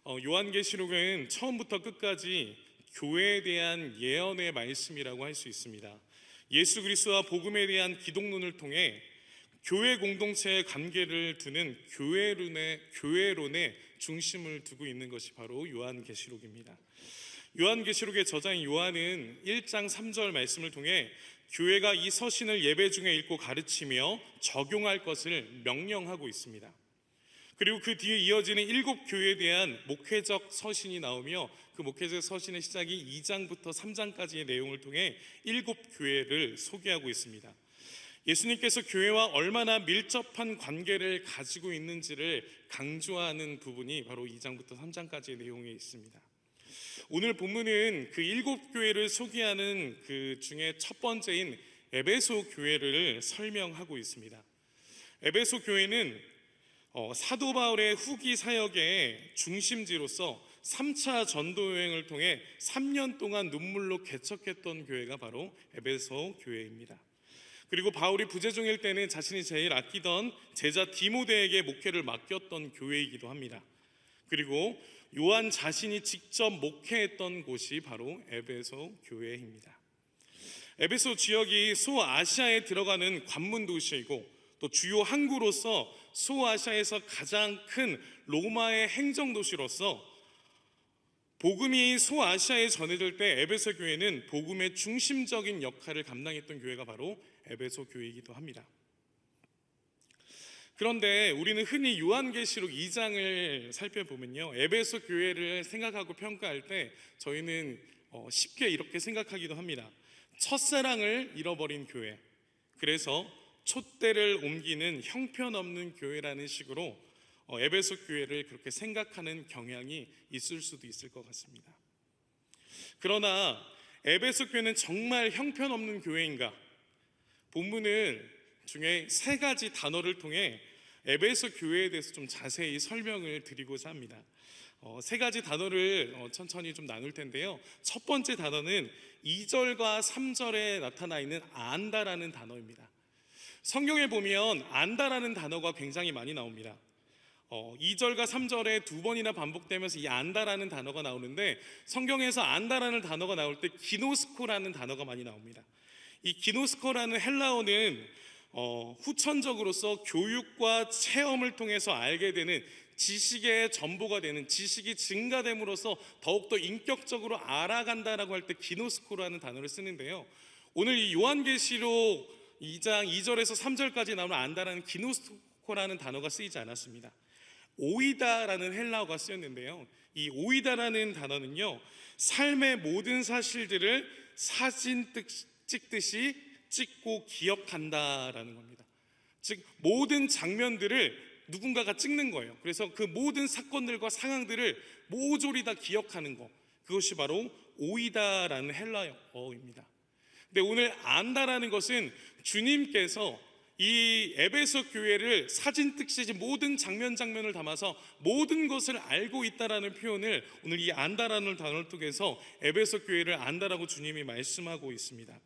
요한계시록은 처음부터 끝까지 교회에 대한 예언의 말씀이라고 할 수 있습니다. 예수 그리스도와 복음에 대한 기독론을 통해 교회 공동체의 관계를 두는 교회론의 중심을 두고 있는 것이 바로 요한계시록입니다. 요한계시록의 저자인 요한은 1장 3절 말씀을 통해 교회가 이 서신을 예배 중에 읽고 가르치며 적용할 것을 명령하고 있습니다. 그리고 그 뒤에 이어지는 7교회에 대한 목회적 서신이 나오며 그 목회적 서신의 시작이 2장부터 3장까지의 내용을 통해 7교회를 소개하고 있습니다. 예수님께서 교회와 얼마나 밀접한 관계를 가지고 있는지를 강조하는 부분이 바로 2장부터 3장까지의 내용에 있습니다. 오늘 본문은 그 7교회를 소개하는 그 중에 첫 번째인 에베소 교회를 설명하고 있습니다. 에베소 교회는 사도 바울의 후기 사역의 중심지로서 3차 전도 여행을 통해 3년 동안 눈물로 개척했던 교회가 바로 에베소 교회입니다. 그리고 바울이 부재중일 때는 자신이 제일 아끼던 제자 디모데에게 목회를 맡겼던 교회이기도 합니다. 그리고 요한 자신이 직접 목회했던 곳이 바로 에베소 교회입니다. 에베소 지역이 소아시아에 들어가는 관문 도시이고 또 주요 항구로서 소아시아에서 가장 큰 로마의 행정 도시로서 복음이 소아시아에 전해질 때 에베소 교회는 복음의 중심적인 역할을 감당했던 교회가 바로 에베소 교회이기도 합니다. 그런데 우리는 흔히 요한계시록 2장을 살펴보면요, 에베소 교회를 생각하고 평가할 때 저희는 쉽게 이렇게 생각하기도 합니다. 첫사랑을 잃어버린 교회, 그래서 촛대를 옮기는 형편없는 교회라는 식으로 에베소 교회를 그렇게 생각하는 경향이 있을 수도 있을 것 같습니다. 그러나 에베소 교회는 정말 형편없는 교회인가? 본문을 중에 3가지 단어를 통해 에베소 교회에 대해서 좀 자세히 설명을 드리고자 합니다. 3가지 단어를 천천히 좀 나눌 텐데요. 첫 번째 단어는 2절과 3절에 나타나 있는 안다라는 단어입니다. 성경에 보면 안다라는 단어가 굉장히 많이 나옵니다. 2절과 3절에 2번이나 반복되면서 이 안다라는 단어가 나오는데, 성경에서 안다라는 단어가 나올 때 기노스코라는 단어가 많이 나옵니다. 이 기노스코라는 헬라어는 후천적으로서 교육과 체험을 통해서 알게 되는 지식의 전보가 되는, 지식이 증가됨으로써 더욱더 인격적으로 알아간다라고 할 때 기노스코라는 단어를 쓰는데요, 오늘 이 요한계시록 2장 2절에서 3절까지 나오는 안다라는 기노스코라는 단어가 쓰이지 않았습니다. 오이다라는 헬라어가 쓰였는데요, 이 오이다라는 단어는요, 삶의 모든 사실들을 사진 찍듯이 찍고 기억한다라는 겁니다. 즉 모든 장면들을 누군가가 찍는 거예요. 그래서 그 모든 사건들과 상황들을 모조리 다 기억하는 것, 그것이 바로 오이다라는 헬라어입니다. 근데 오늘 안다라는 것은 주님께서 이 에베소 교회를 사진 찍듯이 모든 장면을 담아서 모든 것을 알고 있다라는 표현을 오늘 이 안다라는 단어를 통해서 에베소 교회를 안다라고 주님이 말씀하고 있습니다.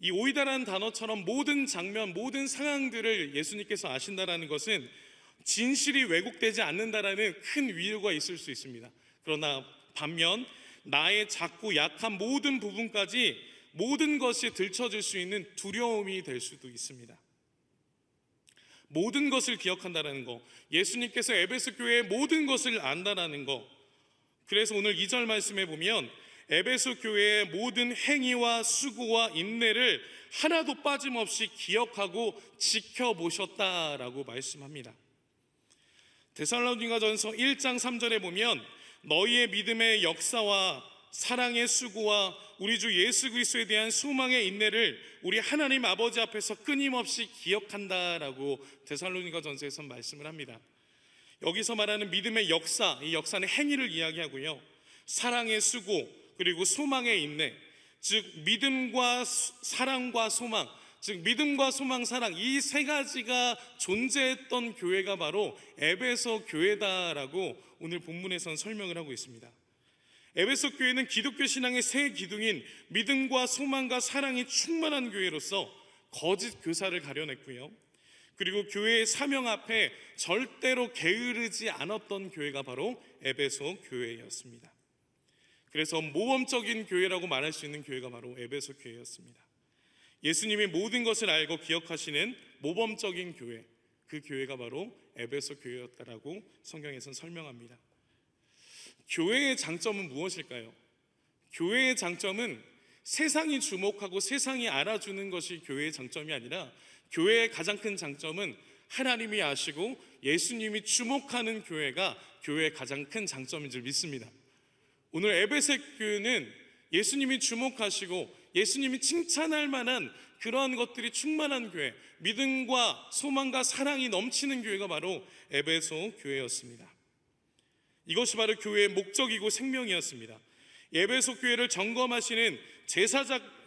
이 오이다라는 단어처럼 모든 장면, 모든 상황들을 예수님께서 아신다라는 것은 진실이 왜곡되지 않는다라는 큰 위로가 있을 수 있습니다. 그러나 반면 나의 작고 약한 모든 부분까지 모든 것이 들춰질 수 있는 두려움이 될 수도 있습니다. 모든 것을 기억한다는 것, 예수님께서 에베소 교회의 모든 것을 안다라는 것. 그래서 오늘 2절 말씀에 보면 에베소 교회의 모든 행위와 수고와 인내를 하나도 빠짐없이 기억하고 지켜보셨다라고 말씀합니다. 데살로니가전서 1장 3절에 보면 너희의 믿음의 역사와 사랑의 수고와 우리 주 예수 그리스도에 대한 소망의 인내를 우리 하나님 아버지 앞에서 끊임없이 기억한다라고 데살로니가전서에서 말씀을 합니다. 여기서 말하는 믿음의 역사, 이 역사는 행위를 이야기하고요, 사랑의 수고 그리고 소망의 인내, 즉 믿음과 사랑과 소망, 즉 믿음과 소망, 사랑, 이 3가지가 존재했던 교회가 바로 에베소 교회다라고 오늘 본문에서는 설명을 하고 있습니다. 에베소 교회는 기독교 신앙의 3 기둥인 믿음과 소망과 사랑이 충만한 교회로서 거짓 교사를 가려냈고요, 그리고 교회의 사명 앞에 절대로 게으르지 않았던 교회가 바로 에베소 교회였습니다. 그래서 모범적인 교회라고 말할 수 있는 교회가 바로 에베소 교회였습니다. 예수님이 모든 것을 알고 기억하시는 모범적인 교회, 그 교회가 바로 에베소 교회였다라고 성경에서는 설명합니다. 교회의 장점은 무엇일까요? 교회의 장점은 세상이 주목하고 세상이 알아주는 것이 교회의 장점이 아니라, 교회의 가장 큰 장점은 하나님이 아시고 예수님이 주목하는 교회가 교회의 가장 큰 장점인 줄 믿습니다. 오늘 에베소 교회는 예수님이 주목하시고 예수님이 칭찬할 만한 그러한 것들이 충만한 교회, 믿음과 소망과 사랑이 넘치는 교회가 바로 에베소 교회였습니다. 이것이 바로 교회의 목적이고 생명이었습니다. 에베소 교회를 점검하시는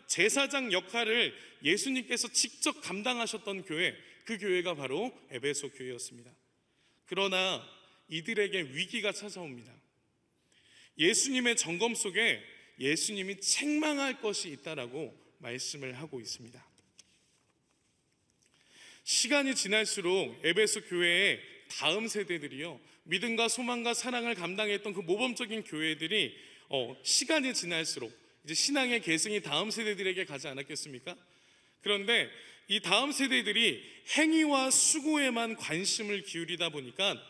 제사장 역할을 예수님께서 직접 감당하셨던 교회, 그 교회가 바로 에베소 교회였습니다. 그러나 이들에게 위기가 찾아옵니다. 예수님의 점검 속에 예수님이 책망할 것이 있다라고 말씀을 하고 있습니다. 시간이 지날수록 에베소 교회의 다음 세대들이요, 믿음과 소망과 사랑을 감당했던 그 모범적인 교회들이 시간이 지날수록 이제 신앙의 계승이 다음 세대들에게 가지 않았겠습니까? 그런데 이 다음 세대들이 행위와 수고에만 관심을 기울이다 보니까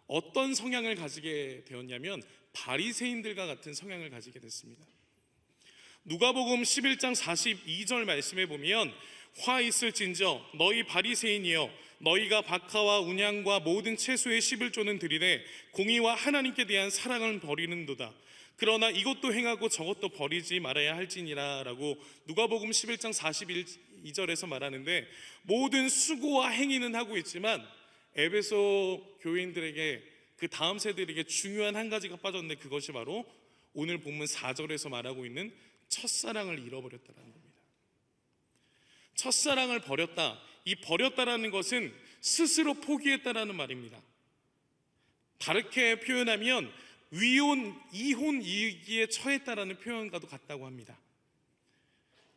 어떤 성향을 가지게 되었냐면 바리새인들과 같은 성향을 가지게 됐습니다. 누가복음 11장 42절 말씀에 보면, 화 있을진저 너희 바리새인이여, 너희가 박하와 운양과 모든 채소의 11조는 들이되 공의와 하나님께 대한 사랑을 버리는도다. 그러나 이것도 행하고 저것도 버리지 말아야 할지니라 라고 누가복음 11장 42절에서 말하는데, 모든 수고와 행위는 하고 있지만 에베소 교인들에게, 그 다음 세대들에게 중요한 한 가지가 빠졌는데, 그것이 바로 오늘 본문 4절에서 말하고 있는 첫사랑을 잃어버렸다는 겁니다. 첫사랑을 버렸다, 이 버렸다라는 것은 스스로 포기했다라는 말입니다. 다르게 표현하면 이혼 이기에 처했다라는 표현과도 같다고 합니다.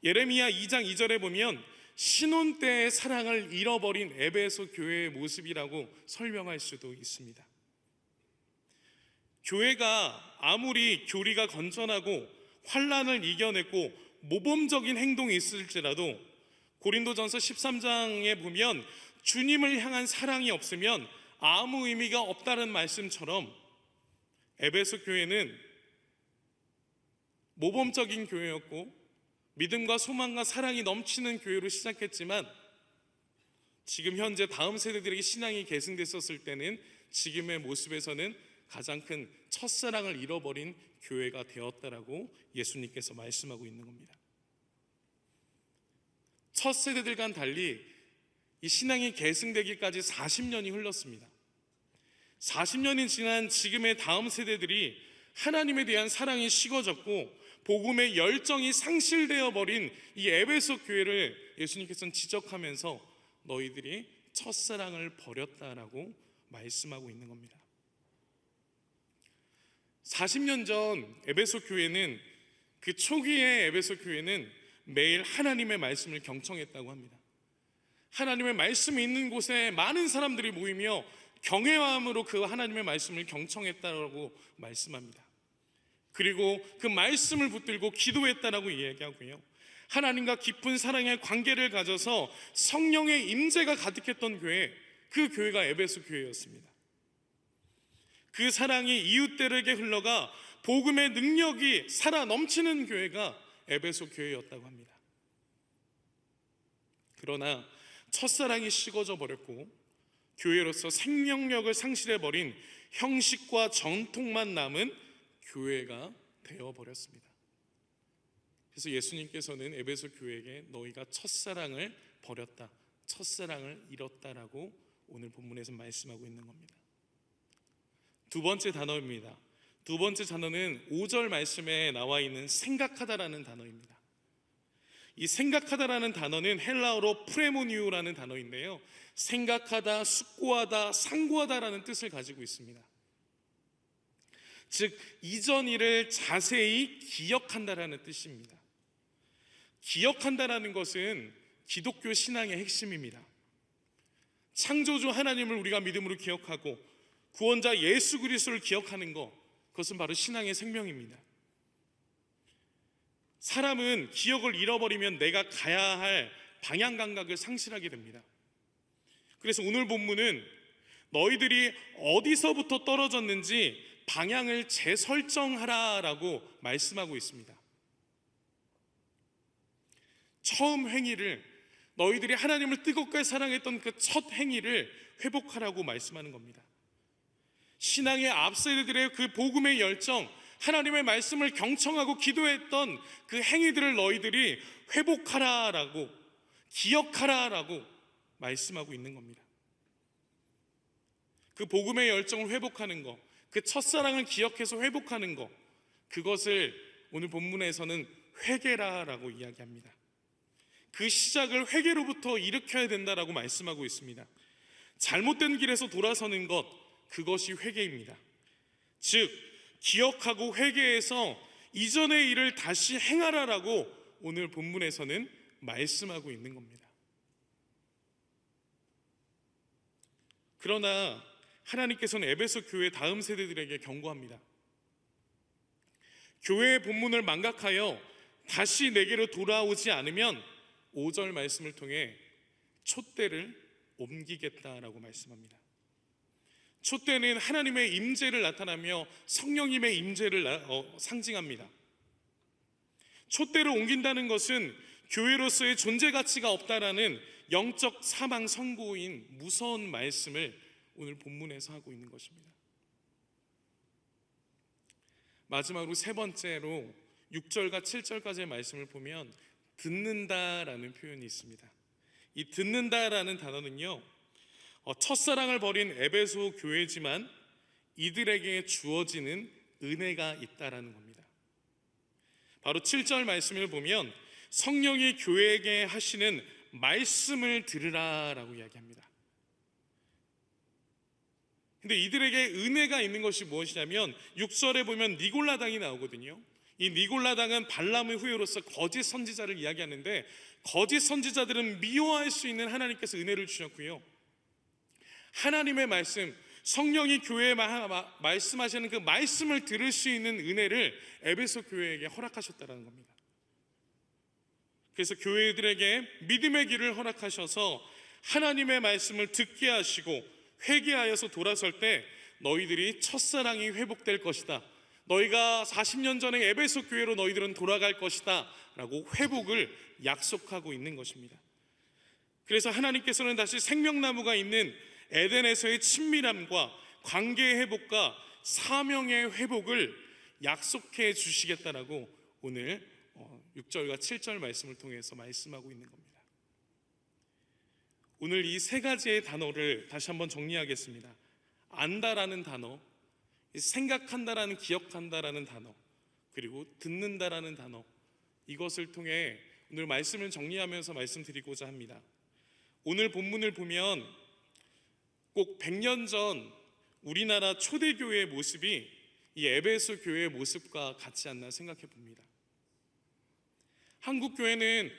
예레미야 2장 2절에 보면 신혼 때의 사랑을 잃어버린 에베소 교회의 모습이라고 설명할 수도 있습니다. 교회가 아무리 교리가 건전하고 환난을 이겨냈고 모범적인 행동이 있을지라도, 고린도전서 13장에 보면 주님을 향한 사랑이 없으면 아무 의미가 없다는 말씀처럼 에베소 교회는 모범적인 교회였고 믿음과 소망과 사랑이 넘치는 교회로 시작했지만, 지금 현재 다음 세대들에게 신앙이 계승됐었을 때는 지금의 모습에서는 가장 큰 첫사랑을 잃어버린 교회가 되었다라고 예수님께서 말씀하고 있는 겁니다. 첫 세대들과는 달리 이 신앙이 계승되기까지 40년이 흘렀습니다. 40년이 지난 지금의 다음 세대들이 하나님에 대한 사랑이 식어졌고 복음의 열정이 상실되어 버린 이 에베소 교회를 예수님께서는 지적하면서 너희들이 첫사랑을 버렸다라고 말씀하고 있는 겁니다. 40년 전 에베소 교회는, 그 초기의 에베소 교회는 매일 하나님의 말씀을 경청했다고 합니다. 하나님의 말씀이 있는 곳에 많은 사람들이 모이며 경외함으로 그 하나님의 말씀을 경청했다고 말씀합니다. 그리고 그 말씀을 붙들고 기도했다라고 이야기하고요, 하나님과 깊은 사랑의 관계를 가져서 성령의 임재가 가득했던 교회, 그 교회가 에베소 교회였습니다. 그 사랑이 이웃들에게 흘러가 복음의 능력이 살아 넘치는 교회가 에베소 교회였다고 합니다. 그러나 첫사랑이 식어져 버렸고 교회로서 생명력을 상실해버린 형식과 전통만 남은 교회가 되어버렸습니다. 그래서 예수님께서는 에베소 교회에게 너희가 첫사랑을 버렸다, 첫사랑을 잃었다라고 오늘 본문에서 말씀하고 있는 겁니다. 두 번째 단어입니다. 두 번째 단어는 5절 말씀에 나와 있는 생각하다라는 단어입니다. 이 생각하다라는 단어는 헬라어로 프레모니우라는 단어인데요, 생각하다, 숙고하다, 상고하다라는 뜻을 가지고 있습니다. 즉 이전 일을 자세히 기억한다라는 뜻입니다. 기억한다라는 것은 기독교 신앙의 핵심입니다. 창조주 하나님을 우리가 믿음으로 기억하고 구원자 예수 그리스도를 기억하는 것, 그것은 바로 신앙의 생명입니다. 사람은 기억을 잃어버리면 내가 가야 할 방향 감각을 상실하게 됩니다. 그래서 오늘 본문은 너희들이 어디서부터 떨어졌는지 방향을 재설정하라라고 말씀하고 있습니다. 처음 행위를, 너희들이 하나님을 뜨겁게 사랑했던 그 첫 행위를 회복하라고 말씀하는 겁니다. 신앙의 앞세대들의 그 복음의 열정, 하나님의 말씀을 경청하고 기도했던 그 행위들을 너희들이 회복하라라고, 기억하라라고 말씀하고 있는 겁니다. 그 복음의 열정을 회복하는 것, 그 첫사랑을 기억해서 회복하는 것, 그것을 오늘 본문에서는 회개라라고 이야기합니다. 그 시작을 회개로부터 일으켜야 된다라고 말씀하고 있습니다. 잘못된 길에서 돌아서는 것, 그것이 회개입니다. 즉 기억하고 회개해서 이전의 일을 다시 행하라라고 오늘 본문에서는 말씀하고 있는 겁니다. 그러나 하나님께서는 에베소 교회 다음 세대들에게 경고합니다. 교회의 본문을 망각하여 다시 내게로 돌아오지 않으면 5절 말씀을 통해 촛대를 옮기겠다라고 말씀합니다. 촛대는 하나님의 임재를 나타나며 성령님의 임재를 상징합니다. 촛대를 옮긴다는 것은 교회로서의 존재 가치가 없다라는 영적 사망 선고인 무서운 말씀을 오늘 본문에서 하고 있는 것입니다. 마지막으로 세 번째로 6절과 7절까지의 말씀을 보면 듣는다라는 표현이 있습니다. 이 듣는다라는 단어는요, 첫사랑을 버린 에베소 교회지만 이들에게 주어지는 은혜가 있다라는 겁니다. 바로 7절 말씀을 보면 성령이 교회에게 하시는 말씀을 들으라라고 이야기합니다. 근데 이들에게 은혜가 있는 것이 무엇이냐면 6절에 보면 니골라당이 나오거든요. 이 니골라당은 발람의 후예로서 거짓 선지자를 이야기하는데, 거짓 선지자들은 미워할 수 있는 하나님께서 은혜를 주셨고요, 하나님의 말씀, 성령이 교회에 말씀하시는 그 말씀을 들을 수 있는 은혜를 에베소 교회에게 허락하셨다는 겁니다. 그래서 교회들에게 믿음의 길을 허락하셔서 하나님의 말씀을 듣게 하시고 회개하여서 돌아설 때 너희들이 첫사랑이 회복될 것이다, 너희가 40년 전에 에베소 교회로 너희들은 돌아갈 것이다 라고 회복을 약속하고 있는 것입니다. 그래서 하나님께서는 다시 생명나무가 있는 에덴에서의 친밀함과 관계의 회복과 사명의 회복을 약속해 주시겠다라고 오늘 6절과 7절 말씀을 통해서 말씀하고 있는 겁니다. 오늘 이 세 가지의 단어를 다시 한번 정리하겠습니다. 안다라는 단어, 생각한다라는, 기억한다라는 단어, 그리고 듣는다라는 단어, 이것을 통해 오늘 말씀을 정리하면서 말씀드리고자 합니다. 오늘 본문을 보면 꼭 100년 전 우리나라 초대교회의 모습이 이 에베소 교회의 모습과 같지 않나 생각해 봅니다. 한국 교회는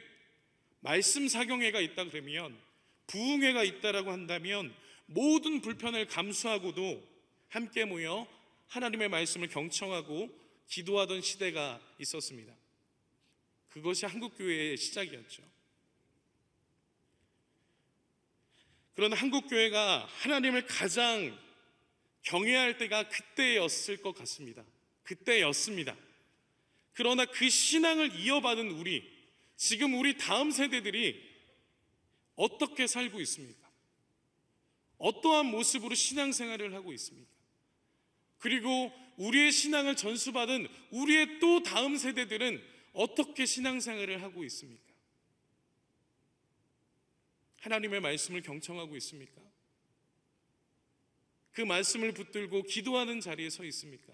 말씀 사경회가 있다 그러면, 부흥회가 있다라고 한다면 모든 불편을 감수하고도 함께 모여 하나님의 말씀을 경청하고 기도하던 시대가 있었습니다. 그것이 한국 교회의 시작이었죠. 그러나 한국 교회가 하나님을 가장 경외할 때가 그때였을 것 같습니다. 그때였습니다. 그러나 그 신앙을 이어받은 우리, 지금 우리 다음 세대들이 어떻게 살고 있습니까? 어떠한 모습으로 신앙생활을 하고 있습니까? 그리고 우리의 신앙을 전수받은 우리의 또 다음 세대들은 어떻게 신앙생활을 하고 있습니까? 하나님의 말씀을 경청하고 있습니까? 그 말씀을 붙들고 기도하는 자리에 서 있습니까?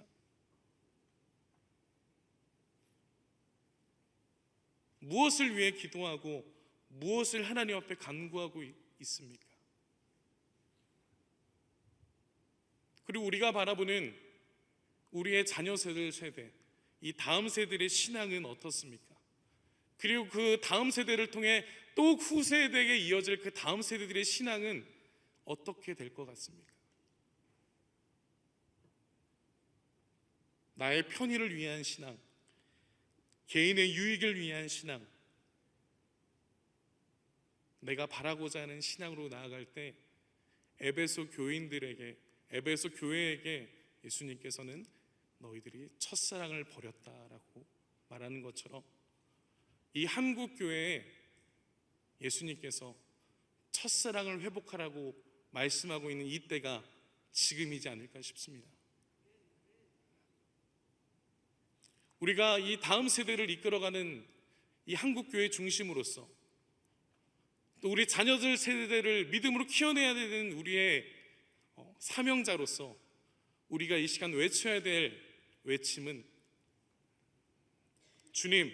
무엇을 위해 기도하고 무엇을 하나님 앞에 간구하고 있습니까? 그리고 우리가 바라보는 우리의 자녀 세대, 이 다음 세대의 신앙은 어떻습니까? 그리고 그 다음 세대를 통해 또 후세대에게 이어질 그 다음 세대들의 신앙은 어떻게 될 것 같습니까? 나의 편의를 위한 신앙, 개인의 유익을 위한 신앙, 내가 바라고자 하는 신앙으로 나아갈 때 에베소 교인들에게, 에베소 교회에게 예수님께서는 너희들이 첫사랑을 버렸다라고 말하는 것처럼 이 한국 교회에 예수님께서 첫사랑을 회복하라고 말씀하고 있는 이때가 지금이지 않을까 싶습니다. 우리가 이 다음 세대를 이끌어가는 이 한국 교회 중심으로서, 또 우리 자녀들 세대를 믿음으로 키워내야 되는 우리의 사명자로서 우리가 이 시간 외쳐야 될 외침은 주님,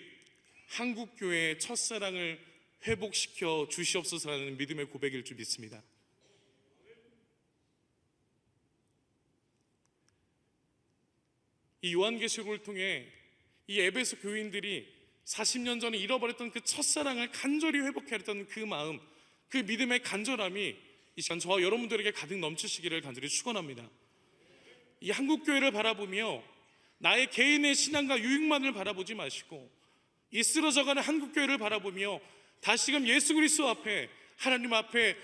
한국 교회의 첫사랑을 회복시켜 주시옵소서라는 믿음의 고백일 줄 믿습니다. 이 요한계시록을 통해 이 에베소 교인들이 40년 전에 잃어버렸던 그 첫사랑을 간절히 회복해야 했던 그 마음, 그 믿음의 간절함이 이 시간 저와 여러분들에게 가득 넘치시기를 간절히 축원합니다. 이 한국교회를 바라보며 나의 개인의 신앙과 유익만을 바라보지 마시고 이 쓰러져가는 한국교회를 바라보며 다시금 예수 그리스도 앞에, 하나님 앞에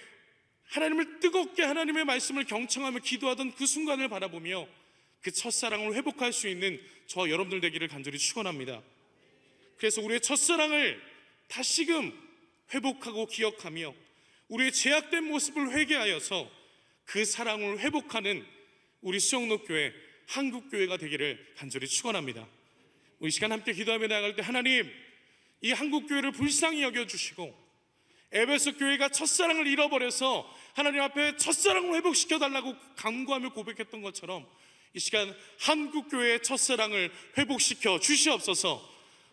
하나님을 뜨겁게 하나님의 말씀을 경청하며 기도하던 그 순간을 바라보며 그 첫사랑을 회복할 수 있는 저와 여러분들 되기를 간절히 축원합니다. 그래서 우리의 첫사랑을 다시금 회복하고 기억하며 우리의 제약된 모습을 회개하여서 그 사랑을 회복하는 우리 수영로교회, 한국교회가 되기를 간절히 축원합니다. 우리 시간 함께 기도하며 나아갈 때 하나님, 이 한국교회를 불쌍히 여겨주시고 에베소 교회가 첫사랑을 잃어버려서 하나님 앞에 첫사랑을 회복시켜달라고 간구하며 고백했던 것처럼 이 시간 한국교회의 첫사랑을 회복시켜 주시옵소서.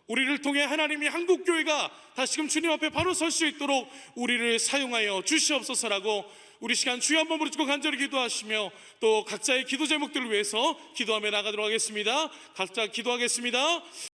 우리를 통해 하나님이 한국교회가 다시금 주님 앞에 바로 설 수 있도록 우리를 사용하여 주시옵소서라고 우리 시간 주여 한번 부르짖고 간절히 기도하시며 또 각자의 기도 제목들을 위해서 기도하며 나가도록 하겠습니다. 각자 기도하겠습니다.